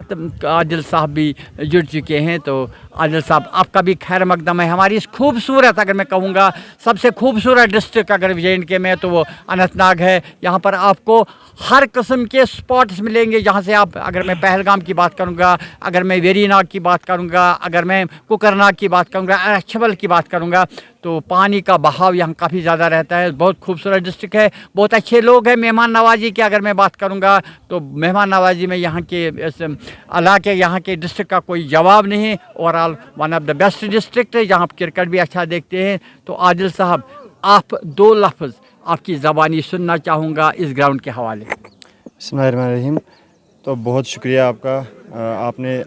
साथ आदिल साहब भी जुड़ चुके हैं। तो आदिल साहब, आपका भी खैर मकदम है। हमारी इस खूबसूरत, अगर मैं कहूँगा सबसे खूबसूरत डिस्ट्रिक्ट अगर J&K में, तो वो अनंतनाग है। यहाँ पर आपको हर किस्म के स्पॉट्स मिलेंगे, जहाँ से आप, अगर मैं पहलगाम की बात करूँगा, अगर मैं वेरीनाग की बात करूँगा, अगर मैं कुकरनाग की बात करूँगा, अछबल की बात करूँगा, तो पानी का बहाव यहाँ काफ़ी ज़्यादा रहता है। बहुत खूबसूरत डिस्ट्रिक्ट है, बहुत अच्छे लोग हैं। मेहमान नवाजी की अगर मैं बात करूँगा, तो मेहमान नवाजी में यहाँ के इस इलाके, यहाँ के डिस्ट्रिक्ट का कोई जवाब नहीं है। Overall one of the best district है, जहाँ आप क्रिकेट भी अच्छा देखते हैं। तो आदिल साहब, आप दो लफ्ज़ आपकी ज़बानी सुनना चाहूँगा इस ग्राउंड के हवाले। बिस्मिल्लाहिर्रहमानिर्रहीम। तो बहुत शुक्रिया आपका।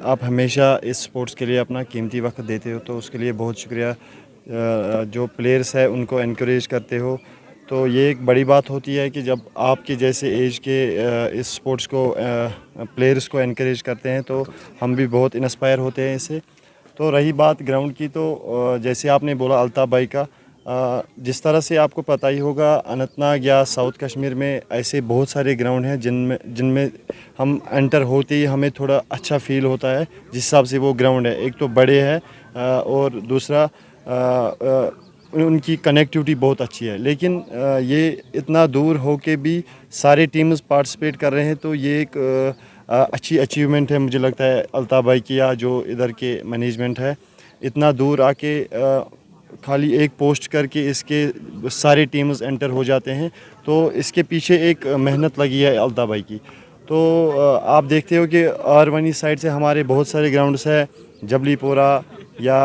आप हमेशा इस स्पोर्ट्स के लिए अपना कीमती वक्त देते हो, तो उसके लिए बहुत शुक्रिया। जो प्लेयर्स है उनको एनकरेज करते हो, तो ये एक बड़ी बात होती है कि जब आपके जैसे एज के इस स्पोर्ट्स को प्लेयर्स को एनकरेज करते हैं, तो हम भी बहुत इंस्पायर होते हैं इससे। तो रही बात ग्राउंड की, तो जैसे आपने बोला अल्ताफ़ भाई का, जिस तरह से आपको पता ही होगा, अनंतनाग या साउथ कश्मीर में ऐसे बहुत सारे ग्राउंड हैं जिनमें हम एंटर होते ही हमें थोड़ा अच्छा फील होता है जिस हिसाब से वो ग्राउंड है। एक तो बड़े हैं और दूसरा उनकी कनेक्टिविटी बहुत अच्छी है। लेकिन ये इतना दूर हो के भी सारे टीम्स पार्टिसिपेट कर रहे हैं, तो ये एक अच्छी अचीवमेंट है मुझे लगता है अल्ताफ़ भाई की, या जो इधर के मैनेजमेंट है। इतना दूर आके खाली एक पोस्ट करके इसके सारे टीम्स एंटर हो जाते हैं, तो इसके पीछे एक मेहनत लगी है अल्ताफ़ भाई की। तो आप देखते हो कि आरवनी साइड से हमारे बहुत सारे ग्राउंड्स हैं, जबलीपोरा या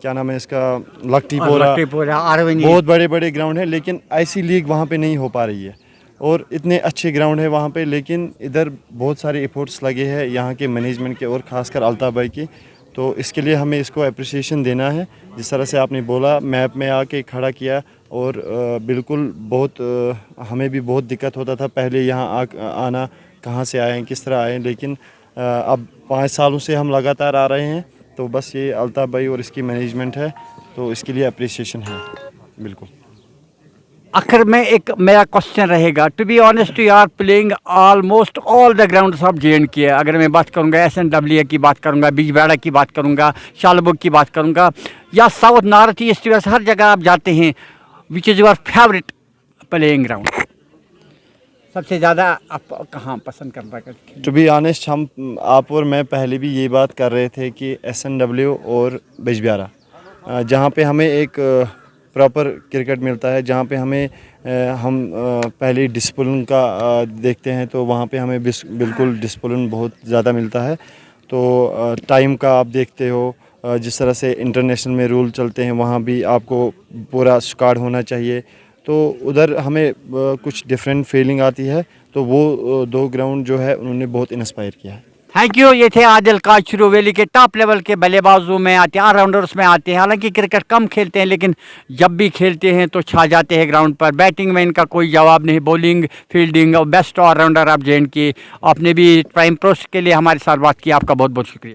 क्या नाम है इसका, लक्टीपोरा, बहुत बड़े बड़े ग्राउंड हैं, लेकिन ऐसी लीग वहाँ पे नहीं हो पा रही है। और इतने अच्छे ग्राउंड है वहाँ पे, लेकिन इधर बहुत सारे एफर्ट्स लगे हैं यहाँ के मैनेजमेंट के और ख़ासकर अल्ताफ़ भाई के। तो इसके लिए हमें इसको अप्रिसिएशन देना है। जिस तरह से आपने बोला, मैप में आके खड़ा किया, और बिल्कुल बहुत हमें भी बहुत दिक्कत होता था पहले यहाँ आना, कहाँ से आए हैं, किस तरह आए हैं। लेकिन अब 5 सालों से हम लगातार आ रहे हैं, तो बस ये अल्ताफ़ भाई और इसकी मैनेजमेंट है, तो इसके लिए अप्रिसिएशन है बिल्कुल। आखिर में एक मेरा क्वेश्चन रहेगा, to be honest, you are playing almost all the grounds of J&K। अगर मैं बात करूंगा SNWA की बात करूंगा, बिजबेड़ा की बात करूंगा, शालबुग की बात करूंगा, या साउथ नॉर्थ ईस्ट वेस्ट, हर जगह आप जाते हैं, which is your favourite playing ground? सबसे ज़्यादा आप कहाँ पसंद करना करते हैं? टू बी ऑनेस्ट, आप और मैं पहले भी ये बात कर रहे थे कि SNW और बिजबेड़ा, जहाँ पे हमें एक प्रॉपर क्रिकेट मिलता है, जहाँ पे हम पहले डिसिप्लिन का देखते हैं, तो वहाँ पे हमें बिल्कुल डिसिप्लिन बहुत ज़्यादा मिलता है। तो टाइम का आप देखते हो, जिस तरह से इंटरनेशनल में रूल चलते हैं, वहाँ भी आपको पूरा स्क्वाड होना चाहिए। तो उधर हमें कुछ डिफरेंट फीलिंग आती है। तो वो 2 ग्राउंड जो है उन्होंने बहुत इंस्पायर किया है। Thank you. ये थे आदिल काचरू, वैली के टॉप लेवल के बल्लेबाजों में आते हैं, ऑलराउंडर्स में आते हैं। हालांकि क्रिकेट कम खेलते हैं, लेकिन जब भी खेलते हैं तो छा जाते हैं ग्राउंड पर। बैटिंग में इनका कोई जवाब नहीं, बॉलिंग, फील्डिंग और बेस्ट ऑलराउंडर आप J&K। आपने भी प्राइम प्रोस्ट के लिए हमारे साथ बात की, आपका बहुत बहुत शुक्रिया।